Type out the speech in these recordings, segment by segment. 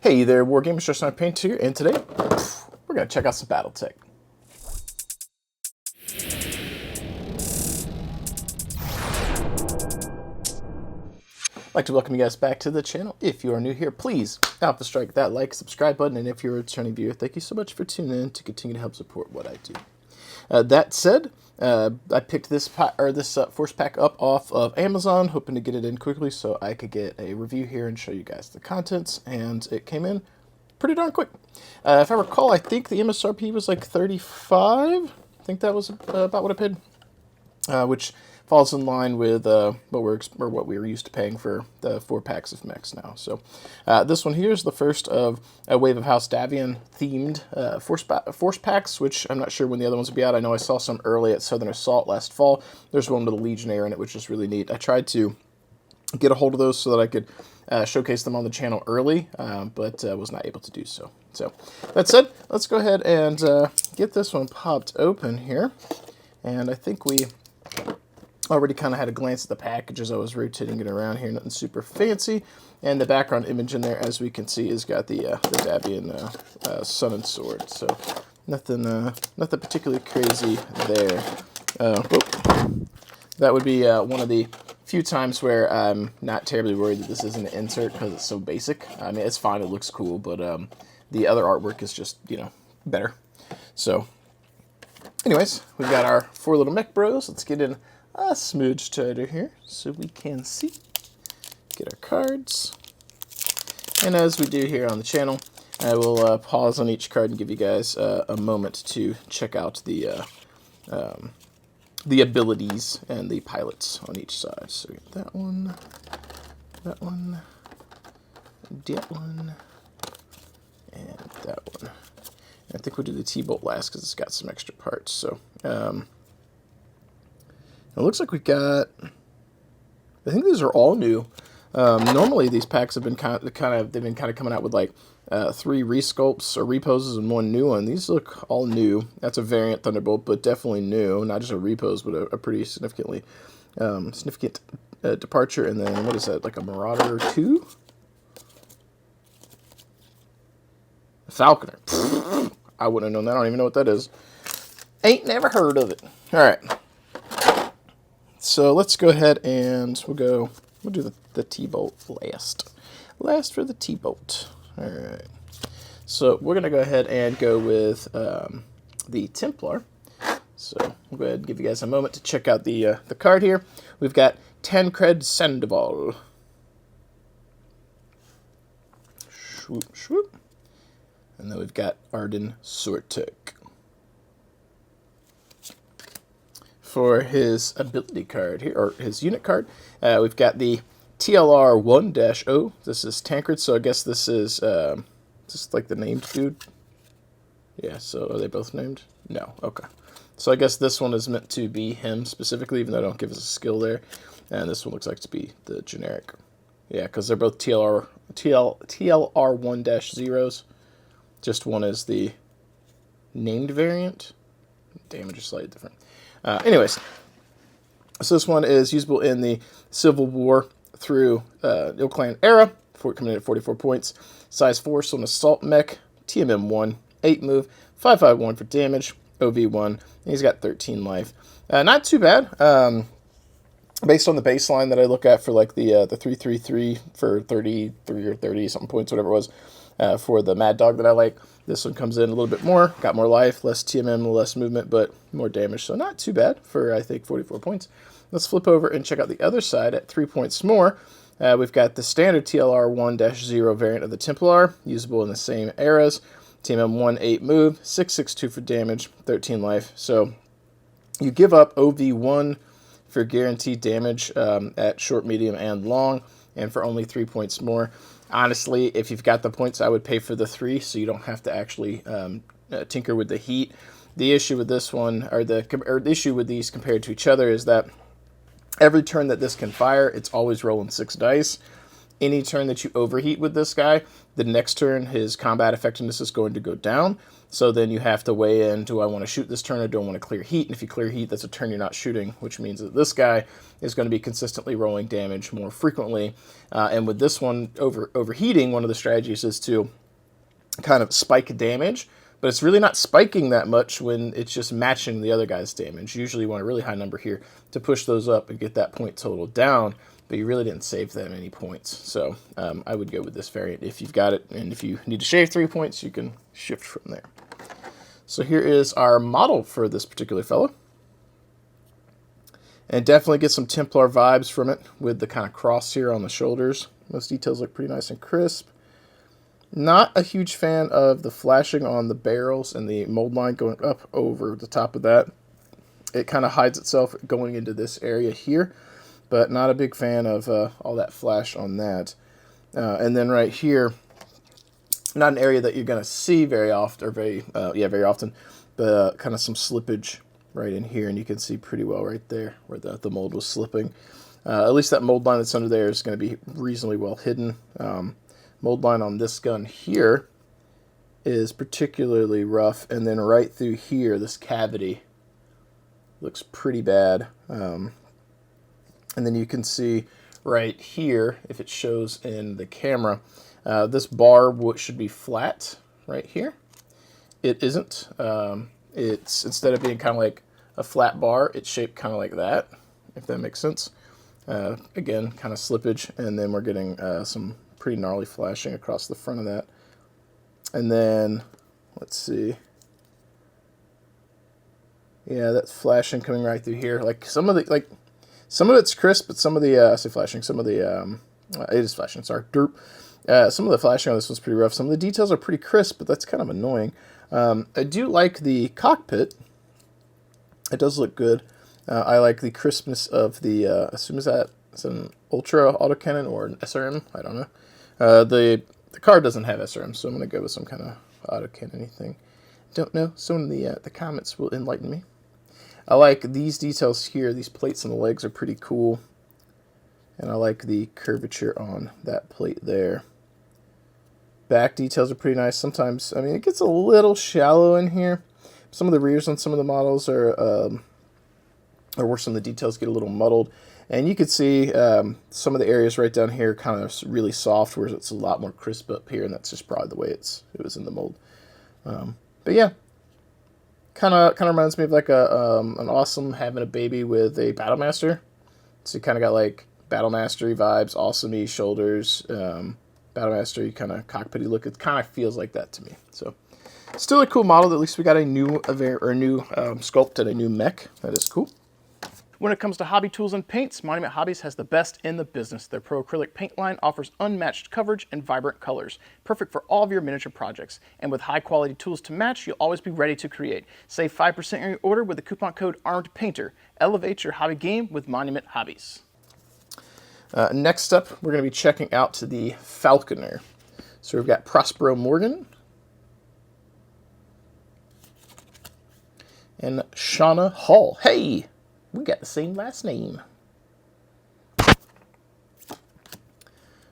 Hey there, Wargamers, Just Not Paint here, and today we're going to check out some Battletech. I'd like to welcome you guys back to the channel. If you are new here, please help to strike that like, subscribe button, and if you're a returning viewer, thank you so much for tuning in to continue to help support what I do. That said, I picked this force pack up off of Amazon, hoping to get it in quickly so I could get a review here and show you guys the contents, and it came in pretty darn quick. If I recall, I think the MSRP was like $35. I think that was about what I paid, which falls in line with what we were used to paying for the 4 packs of mechs now. So this one here is the first of a wave of House Davion themed force packs, which I'm not sure when the other ones will be out. I know I saw some early at Southern Assault last fall. There's one with a Legionnaire in it, which is really neat. I tried to get a hold of those so that I could showcase them on the channel early, but was not able to do so. So that said, let's go ahead and get this one popped open here. And I think we already kind of had a glance at the package as I was rotating it around here. Nothing super fancy. And the background image in there, as we can see, has got the Davion Sun and Sword. So nothing particularly crazy there. That would be one of the few times where I'm not terribly worried that this isn't an insert because it's so basic. I mean, it's fine, it looks cool, but the other artwork is just, better. So, anyways, we've got our 4 little mech bros. Let's get in a smooch tighter here so we can see. Get our cards. And as we do here on the channel, I will pause on each card and give you guys a moment to check out the abilities and the pilots on each side. So we got that one, that one, and that one. I think we'll do the T-Bolt last because it's got some extra parts. So it looks like we got, I think these are all new. Normally these packs have been kind of coming out with like 3 resculpts or reposes and 1 new one. These look all new. That's a variant Thunderbolt, but definitely new. Not just a repose, but a pretty significant departure. And then what is that? Like a Marauder 2? A Falconer. I wouldn't have known that. I don't even know what that is. Ain't never heard of it. All right. So let's go ahead and we'll do the T-Bolt last. Last for the T-Bolt. All right. So we're going to go ahead and go with the Templar. So we'll go ahead and give you guys a moment to check out the card here. We've got Tancred Sandoval. Swoop, swoop. And then we've got Arden Sortek. For his ability card here, or his unit card, we've got the TLR 1-0. This is Tancred, so I guess this is just like the named dude. Yeah, so are they both named? No, okay. So I guess this one is meant to be him specifically, even though they don't give us a skill there. And this one looks like to be the generic. Yeah, because they're both TLR 1-0s. Just one is the named variant. Damage is slightly different. Anyways, so this one is usable in the Civil War through Ill Clan era, coming in at 44 points. Size 4, so an assault mech, TMM 1, 8 move, 5/5/1 for damage, OV 1, and he's got 13 life. Not too bad. Based on the baseline that I look at for like the 333 for 33 or 30 something points, whatever it was, for the Mad Dog that I like, this one comes in a little bit more, got more life, less TMM, less movement, but more damage, so not too bad for, I think, 44 points. Let's flip over and check out the other side at 3 points more. We've got the standard TLR 1-0 variant of the Templar, usable in the same eras. TMM 1, 8 move, 6/6/2 for damage, 13 life. So you give up OV 1 for guaranteed damage at short, medium, and long, and for only 3 points more. Honestly, if you've got the points, I would pay for the 3, so you don't have to actually tinker with the heat. The issue with this one, or the issue with these compared to each other, is that every turn that this can fire, it's always rolling 6 dice. any turn that you overheat with this guy, the next turn his combat effectiveness is going to go down. So then you have to weigh in, do I want to shoot this turn or do I want to clear heat? And if you clear heat, that's a turn you're not shooting, which means that this guy is going to be consistently rolling damage more frequently. And with this one, overheating, one of the strategies is to kind of spike damage, but it's really not spiking that much when it's just matching the other guy's damage. Usually you want a really high number here to push those up and get that point total down, but you really didn't save that many points. So I would go with this variant if you've got it, and if you need to shave 3 points, you can shift from there. So here is our model for this particular fellow. And definitely get some Templar vibes from it with the kind of cross here on the shoulders. Most details look pretty nice and crisp. Not a huge fan of the flashing on the barrels and the mold line going up over the top of that. It kind of hides itself going into this area here, but not a big fan of all that flash on that. And then right here, not an area that you're going to see very often, or very often, but kind of some slippage right in here, and you can see pretty well right there where the mold was slipping. At least that mold line that's under there is going to be reasonably well hidden. Mold line on this gun here is particularly rough, and then right through here, this cavity looks pretty bad. And then you can see right here, if it shows in the camera, this bar should be flat right here. It isn't. It's, instead of being kind of like a flat bar, it's shaped kind of like that, if that makes sense. Again, kind of slippage, and then we're getting some pretty gnarly flashing across the front of that. And then, let's see. Yeah, that's flashing coming right through here. Like some of it's crisp, but some of the, I say flashing, some of the, it is flashing, sorry, derp. Some of the flashing on this one's pretty rough. Some of the details are pretty crisp, but that's kind of annoying. I do like the cockpit. It does look good. I like the crispness of the, assume it's an Ultra autocannon or an SRM, I don't know. The card doesn't have SRM, so I'm going to go with some kind of autocannon thing. Don't know. Someone in the comments will enlighten me. I like these details here. These plates on the legs are pretty cool. And I like the curvature on that plate there. Back details are pretty nice. Sometimes, I mean, it gets a little shallow in here. Some of the rears on some of the models are where some of the details get a little muddled. And you can see some of the areas right down here kind of really soft, whereas it's a lot more crisp up here, and that's just probably the way it was in the mold. But yeah, kind of reminds me of like an awesome having a baby with a Battlemaster. So you kind of got like Battlemastery vibes, awesome-y shoulders, Battlemastery kind of cockpity look. It kind of feels like that to me. So still a cool model. At least we got a new sculpt and a new mech. That is cool. When it comes to hobby tools and paints, Monument Hobbies has the best in the business. Their Pro Acrylic paint line offers unmatched coverage and vibrant colors, perfect for all of your miniature projects. And with high quality tools to match, you'll always be ready to create. Save 5% on your order with the coupon code ARMEDPAINTER. Elevate your hobby game with Monument Hobbies. Next up, we're going to be checking out the Falconer. So we've got Prospero Morgan and Shauna Hall. Hey! We got the same last name.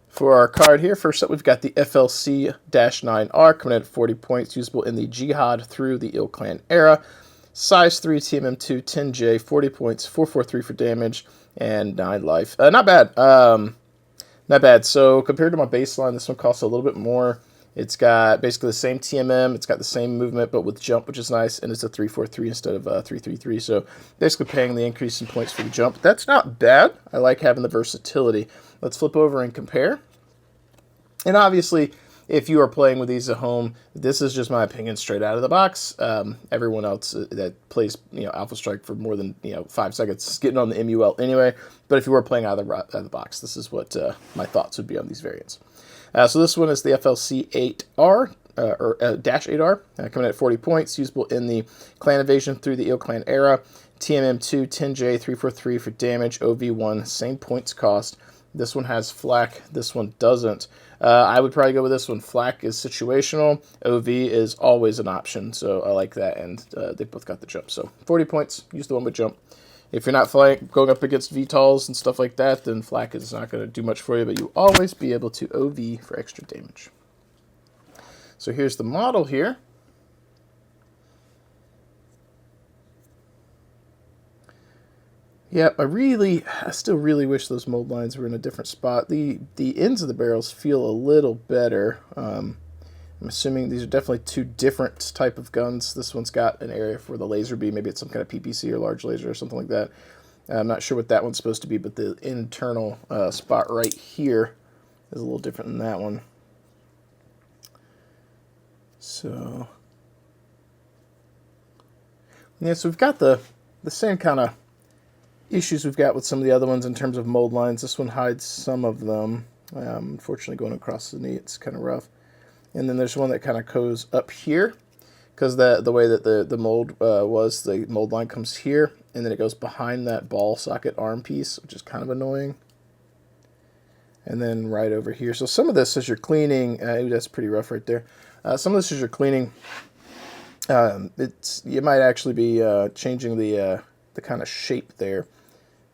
For our card here, first up we've got the FLC-9R coming in at 40 points, usable in the Jihad through the Ill Clan era. Size 3 TMM2 10J, 40 points, 443 for damage, and 9 life. Not bad. Not bad. So compared to my baseline, this one costs a little bit more. It's got basically the same TMM, it's got the same movement, but with jump, which is nice, and it's a 343 instead of 333. So basically paying the increase in points for the jump. That's not bad. I like having the versatility. Let's flip over and compare. And obviously, if you are playing with these at home, this is just my opinion straight out of the box. Everyone else that plays Alpha Strike for more than 5 seconds is getting on the MUL anyway. But if you were playing out of the box, this is what my thoughts would be on these variants. So this one is the FLC 8R, or -8R, coming in at 40 points, usable in the Clan Invasion through the Ill Clan era. TMM2, 10J, 343 for damage, OV1, same points cost. This one has flak, this one doesn't. I would probably go with this one. Flak is situational, OV is always an option, so I like that, and they both got the jump. So 40 points, use the one with jump If you're not flying, going up against VTOLs and stuff like that, then flak is not going to do much for you, but you always be able to OV for extra damage. So here's the model here. Yep, I still really wish those mold lines were in a different spot. The ends of the barrels feel a little better. I'm assuming these are definitely two different type of guns. This one's got an area for the laser beam. Maybe it's some kind of PPC or large laser or something like that. I'm not sure what that one's supposed to be, but the internal spot right here is a little different than that one. So, yeah, so we've got the same kind of issues we've got with some of the other ones in terms of mold lines. This one hides some of them. Unfortunately, going across the knee, it's kind of rough. And then there's one that kind of goes up here, because the way that the mold was, the mold line comes here, and then it goes behind that ball socket arm piece, which is kind of annoying. And then right over here. So some of this, as you're cleaning, that's pretty rough right there. Some of this, as you're cleaning, you might actually be changing the kind of shape there.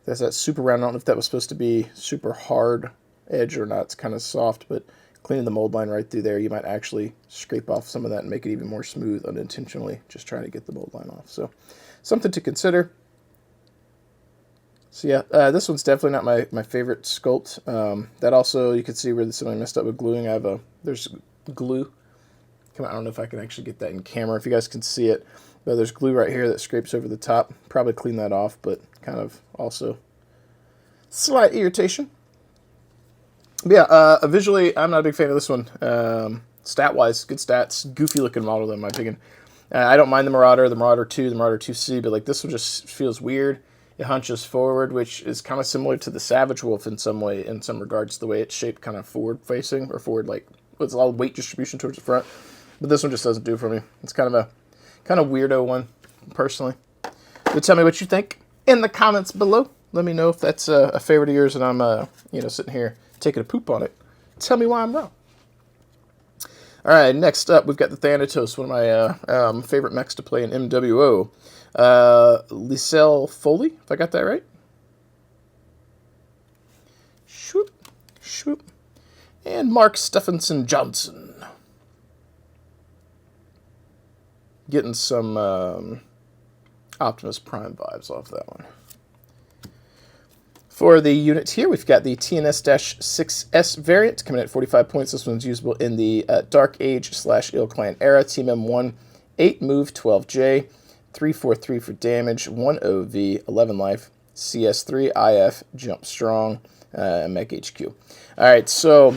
That's that super round. I don't know if that was supposed to be super hard edge or not. It's kind of soft, but cleaning the mold line right through there, you might actually scrape off some of that and make it even more smooth unintentionally, just trying to get the mold line off. So something to consider. So yeah, this one's definitely not my favorite sculpt. That also, you can see where somebody messed up with gluing. There's glue. Come on, I don't know if I can actually get that in camera, if you guys can see it. But there's glue right here that scrapes over the top. Probably clean that off, but kind of also slight irritation. But yeah, visually, I'm not a big fan of this one. Stat-wise, good stats. Goofy-looking model, in my opinion. I don't mind the Marauder 2, the Marauder 2C, but like this one just feels weird. It hunches forward, which is kind of similar to the Savage Wolf in some way, in some regards, the way it's shaped kind of forward-facing, or forward, like, with a lot of weight distribution towards the front. But this one just doesn't do it for me. It's kind of weirdo one, personally. But tell me what you think in the comments below. Let me know if that's a favorite of yours and I'm sitting here taking a poop on it. Tell me why I'm wrong. All right, next up we've got the Thanatos, one of my favorite mechs to play in MWO. Lisel Foley, if I got that right. Shoop, shoop. And Mark Stephenson Johnson. Getting some Optimus Prime vibes off that one. For the unit here, we've got the TNS-6S variant coming in at 45 points. This one's usable in the Dark Age/Ill Clan era. Team M1, 8 move, 12J, 343 for damage, 1 OV, 11 life, CS3, IF, jump strong, Mech HQ. All right, so,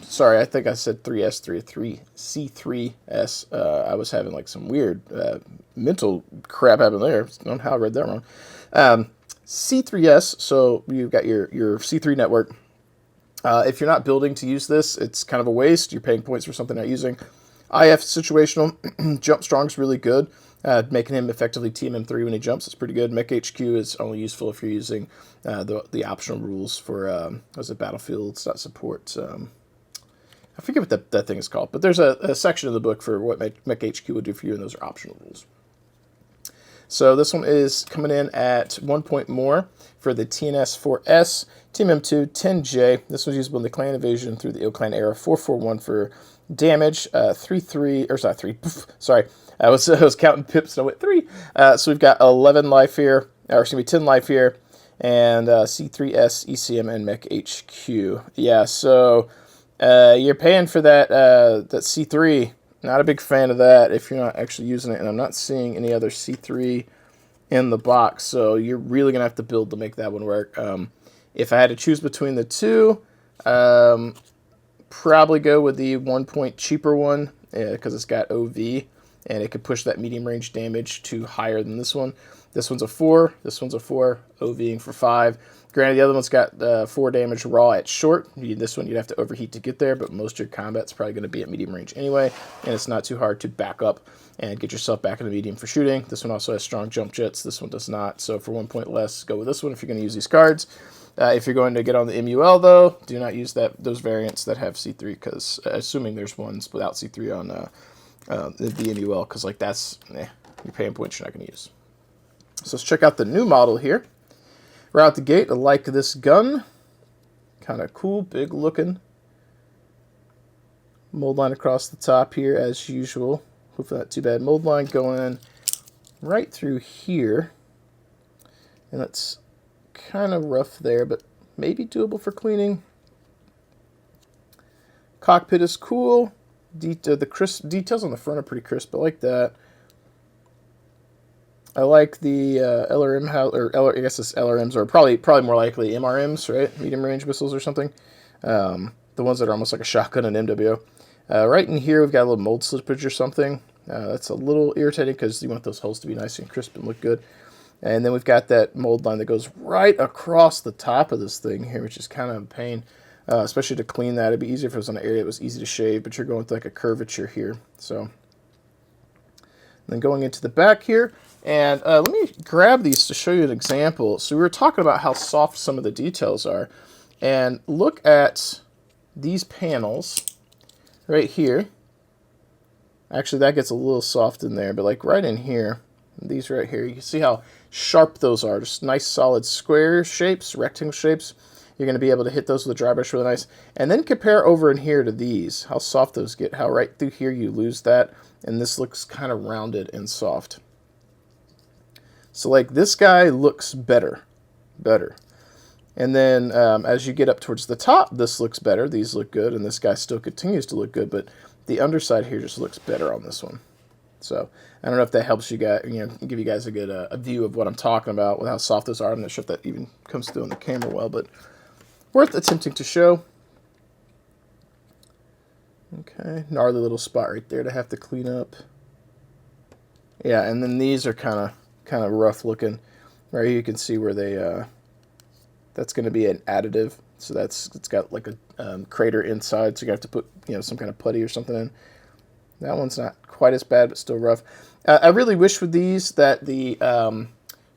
sorry, I think I said 3S, C3S. I was having like some weird mental crap happen there. I don't know how I read that wrong. C3S, so you've got your C3 network. If you're not building to use this, it's kind of a waste. You're paying points for something not using. IF situational, jump strong's really good. Making him effectively TMM3 when he jumps is pretty good. Mech HQ is only useful if you're using the optional rules for, was it Battlefields, not support. I forget what that thing is called, but there's a section of the book for what Mech HQ would do for you, and those are optional rules. So this one is coming in at 1 point more for the TNS-4S. Team M2, 10J. This one's usable in the Clan Invasion through the Ill Clan era. 441 for damage. 3-3, or sorry, 3. Sorry, I was counting pips and I went 3. So we've got 11 life here, or excuse me, 10 life here, and C3S, ECM, and Mech HQ. Yeah, so you're paying for that C3. Not a big fan of that if you're not actually using it, and I'm not seeing any other C3 in the box, so you're really going to have to build to make that one work. If I had to choose between the two, probably go with the 1 point cheaper one, because it's got OV, and it could push that medium range damage to higher than this one. This one's a 4, this one's a 4, OVing for 5. Granted, the other one's got 4 damage raw at short. This one you'd have to overheat to get there, but most of your combat's probably going to be at medium range anyway, and it's not too hard to back up and get yourself back into medium for shooting. This one also has strong jump jets. This one does not, so for 1 point less, go with this one if you're going to use these cards. If you're going to get on the MUL, though, do not use those variants that have C3, because assuming there's ones without C3 on the MUL, because like that's, you're paying points you're not going to use. So let's check out the new model here. Right out the gate, I like this gun. Kind of cool, big looking. Mold line across the top here as usual. Hopefully not too bad. Mold line going right through here. And that's kind of rough there, but maybe doable for cleaning. Cockpit is cool. The crisp details on the front are pretty crisp. I like that. I like the LRM I guess it's LRMs, or probably more likely MRMs, right? Medium range missiles or something. The ones that are almost like a shotgun and MWO. Right in here, we've got a little mold slippage or something. That's a little irritating because you want those holes to be nice and crisp and look good. And then we've got that mold line that goes right across the top of this thing here, which is kind of a pain, especially to clean that. It'd be easier if it was on an area that was easy to shave, but you're going with like a curvature here. So then going into the back here, and let me grab these to show you an example. So we were talking about how soft some of the details are, and look at these panels right here. Actually, that gets a little soft in there, but like right in here, these right here, you can see how sharp those are. Just nice solid square shapes, rectangle shapes. You're going to be able to hit those with a dry brush really nice. And then compare over in here to these, how soft those get, how right through here you lose that, and this looks kind of rounded and soft. So like this guy looks better. And then as you get up towards the top, this looks better. These look good, and this guy still continues to look good, but the underside here just looks better on this one. So I don't know if that helps you guys, give you guys a good a view of what I'm talking about with how soft those are. I'm not sure if that even comes through on the camera well, but worth attempting to show. Okay, gnarly little spot right there to have to clean up. Yeah, and then these are kind of rough looking. Right here you can see where they that's going to be an additive. So it's got like a crater inside, so you're going to have to put some kind of putty or something in. That one's not quite as bad, but still rough. I really wish with these that the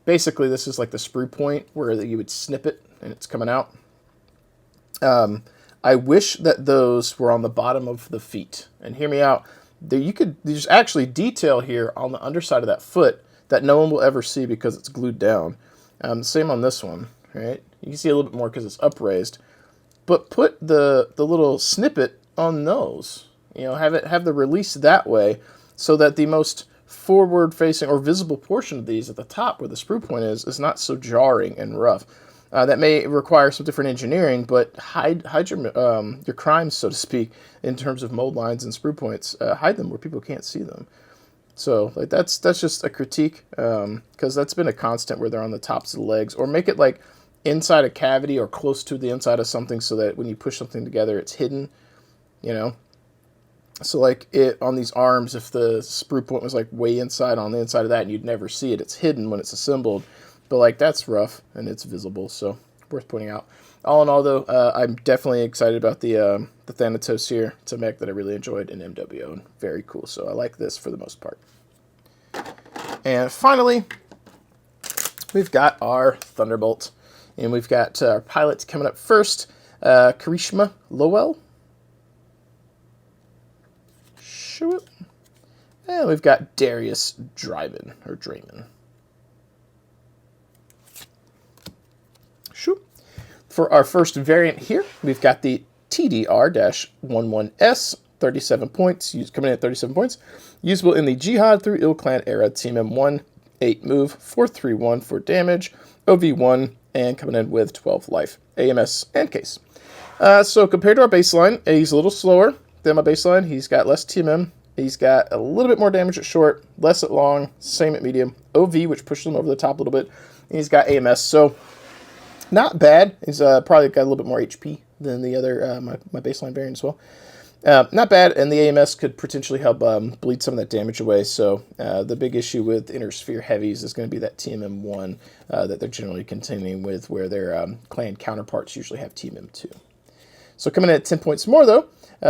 basically this is like the sprue point where you would snip it and it's coming out. I wish that those were on the bottom of the feet. And hear me out. There's actually detail here on the underside of that foot that no one will ever see because it's glued down. Same on this one, right? You can see a little bit more because it's upraised. But put the little snippet on those. Have the release that way so that the most forward-facing or visible portion of these at the top where the sprue point is not so jarring and rough. That may require some different engineering, but hide your crimes, so to speak, in terms of mold lines and sprue points. Hide them where people can't see them. So like that's just a critique, because that's been a constant where they're on the tops of the legs, or make it like inside a cavity or close to the inside of something so that when you push something together, it's hidden. So like on these arms, if the sprue point was like way inside on the inside of that and you'd never see it, it's hidden when it's assembled. But like that's rough and it's visible, so worth pointing out. All in all though, I'm definitely excited about the Thanatos here. It's a mech that I really enjoyed in MWO and very cool. So I like this for the most part. And finally, we've got our Thunderbolt. And we've got our pilot coming up first, Karishma Lowell. And we've got Darius Draymond. For our first variant here, we've got the TDR-11S, 37 points, coming in at 37 points, usable in the Jihad through Ill Clan era, TMM1, 8 move, 431 for damage, OV1, and coming in with 12 life, AMS, and case. So compared to our baseline, he's a little slower than my baseline. He's got less TMM. He's got a little bit more damage at short, less at long, same at medium. OV, which pushes him over the top a little bit. And he's got AMS, so not bad. He's probably got a little bit more HP than the other, my baseline variant as well. Not bad, and the AMS could potentially help bleed some of that damage away. So the big issue with Inner Sphere Heavies is going to be that TMM1 that they're generally contending with, where their clan counterparts usually have TMM2. So coming in at 10 points more, though,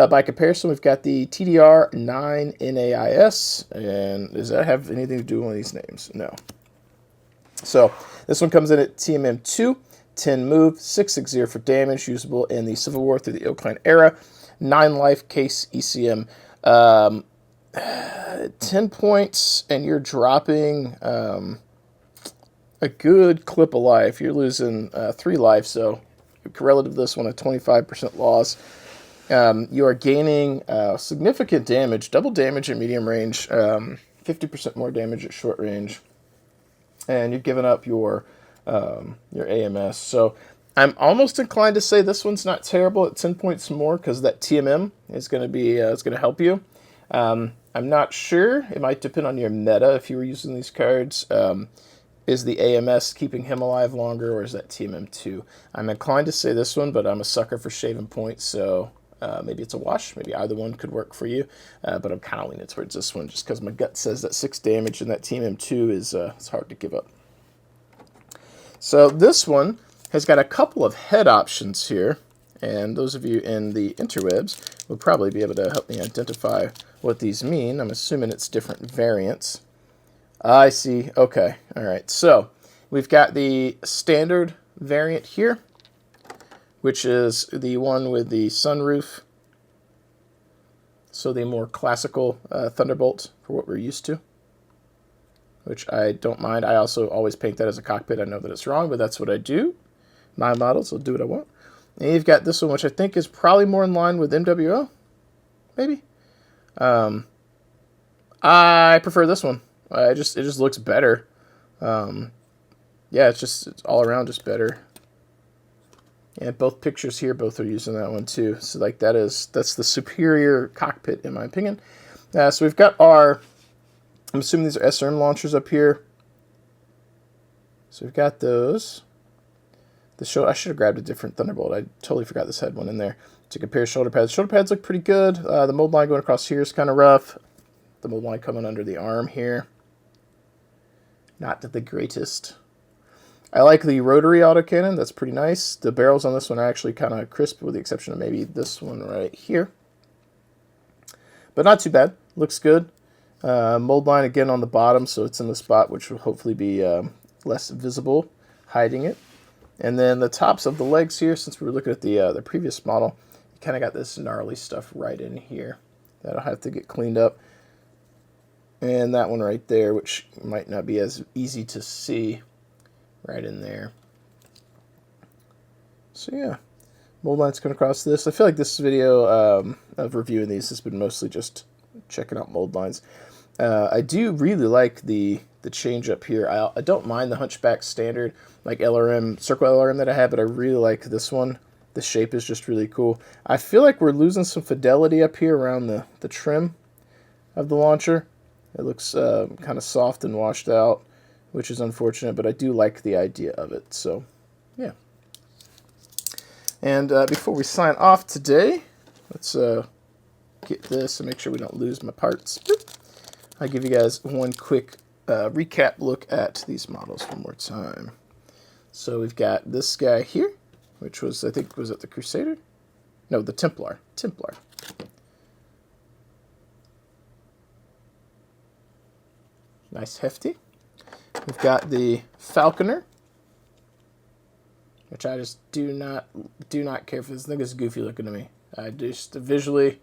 by comparison, we've got the TDR-9NAIS, and does that have anything to do with one of these names? No. So this one comes in at TMM2, 10 move, 660 for damage, usable in the Civil War through the Ill Clan era, 9 life, case, ECM, 10 points, and you're dropping a good clip of life. You're losing 3 life, so relative to this one, a 25% loss. You are gaining significant damage, double damage at medium range, 50% more damage at short range, and you're giving up your AMS. So I'm almost inclined to say this one's not terrible at 10 points more because that TMM is going to be it's going to help you. I'm not sure. It might depend on your meta if you were using these cards. Is the AMS keeping him alive longer, or is that TMM 2? I'm inclined to say this one, but I'm a sucker for shaving points, so maybe it's a wash. Maybe either one could work for you, but I'm kind of leaning towards this one just because my gut says that 6 damage and that TMM 2 is it's hard to give up. So this one has got a couple of head options here, and those of you in the interwebs will probably be able to help me identify what these mean. I'm assuming it's different variants. I see. Okay. All right. So we've got the standard variant here, which is the one with the sunroof. So the more classical Thunderbolt for what we're used to, which I don't mind. I also always paint that as a cockpit. I know that it's wrong, but that's what I do. My models will do what I want. And you've got this one, which I think is probably more in line with MWO, maybe. I prefer this one. It just looks better. Yeah, it's all around just better. And both pictures here, both are using that one too. So like that's the superior cockpit in my opinion. So we've got our, I'm assuming these are SRM launchers up here. So we've got those. I should have grabbed a different Thunderbolt. I totally forgot this had one in there. To compare shoulder pads. Shoulder pads look pretty good. The mold line going across here is kind of rough. The mold line coming under the arm here. Not the greatest. I like the rotary autocannon. That's pretty nice. The barrels on this one are actually kind of crisp with the exception of maybe this one right here. But not too bad. Looks good. Mold line again on the bottom, so it's in the spot which will hopefully be less visible, hiding it. And then the tops of the legs here, since we were looking at the previous model, you kind of got this gnarly stuff right in here. That'll have to get cleaned up. And that one right there, which might not be as easy to see, right in there. So yeah, mold lines coming across this. I feel like this video of reviewing these has been mostly just checking out mold lines. I do really like the change up here. I don't mind the Hunchback standard, like LRM, Circle LRM that I have, but I really like this one. The shape is just really cool. I feel like we're losing some fidelity up here around the trim of the launcher. It looks kind of soft and washed out, which is unfortunate, but I do like the idea of it. So, yeah. And before we sign off today, let's get this and make sure we don't lose my parts. I'll give you guys one quick recap look at these models one more time. So we've got this guy here, which was, I think, was it the Crusader? No, the Templar. Templar. Nice hefty. We've got the Falconer, which I just do not care for. This thing is goofy looking to me. I just visually,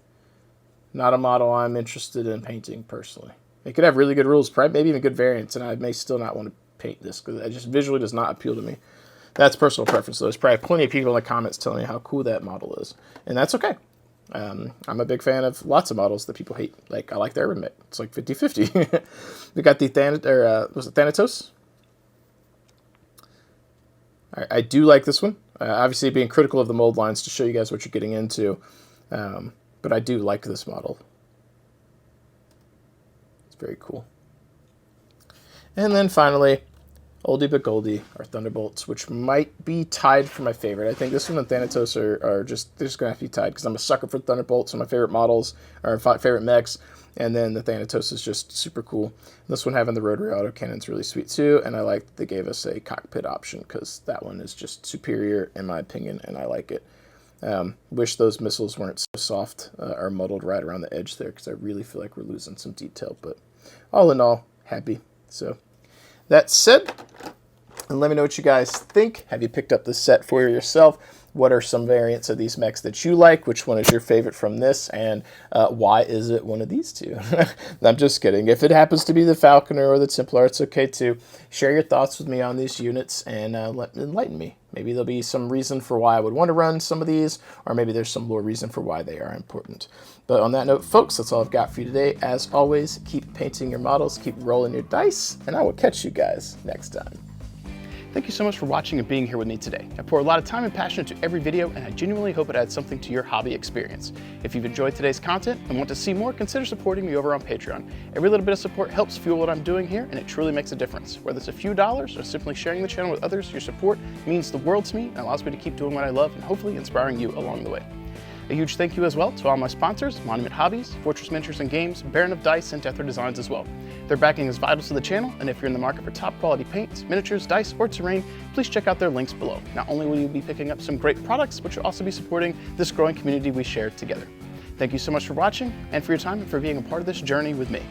not a model I'm interested in painting personally. It could have really good rules, maybe even good variants, and I may still not want to paint this because it just visually does not appeal to me. That's personal preference, though. There's probably plenty of people in the comments telling me how cool that model is, and that's okay. I'm a big fan of lots of models that people hate. Like, I like the Urban Mech. It's like 50-50. We got the was it Thanatos? I do like this one. Obviously, being critical of the mold lines to show you guys what you're getting into. But I do like this model. It's very cool. And then finally, oldie but goldie, our Thunderbolts, which might be tied for my favorite. I think this one and Thanatos they're just going to have to be tied because I'm a sucker for Thunderbolts. One of my favorite models, or favorite mechs. And then the Thanatos is just super cool. This one having the rotary autocannon is really sweet too. And I like that they gave us a cockpit option because that one is just superior in my opinion, and I like it. Wish those missiles weren't so soft or muddled right around the edge there because I really feel like we're losing some detail. But all in all, happy. So that said, and let me know what you guys think. Have you picked up this set for yourself? what are some variants of these mechs that you like, which one is your favorite from this, and why is it one of these two? I'm just kidding. If it happens to be the Falconer or the Templar, it's okay too. Share your thoughts with me on these units and enlighten me. Maybe there'll be some reason for why I would want to run some of these, or maybe there's some lore reason for why they are important. But on that note, folks, that's all I've got for you today. As always, keep painting your models, keep rolling your dice, and I will catch you guys next time. Thank you so much for watching and being here with me today. I pour a lot of time and passion into every video, and I genuinely hope it adds something to your hobby experience. If you've enjoyed today's content and want to see more, consider supporting me over on Patreon. Every little bit of support helps fuel what I'm doing here, and it truly makes a difference. Whether it's a few dollars or simply sharing the channel with others, your support means the world to me and allows me to keep doing what I love and hopefully inspiring you along the way. A huge thank you as well to all my sponsors, Monument Hobbies, Fortress Miniatures and Games, Baron of Dice, and Deathler Designs as well. Their backing is vital to the channel, and if you're in the market for top quality paints, miniatures, dice, or terrain, please check out their links below. Not only will you be picking up some great products, but you'll also be supporting this growing community we share together. Thank you so much for watching, and for your time, and for being a part of this journey with me.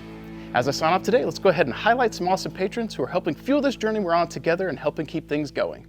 As I sign off today, let's go ahead and highlight some awesome patrons who are helping fuel this journey we're on together and helping keep things going.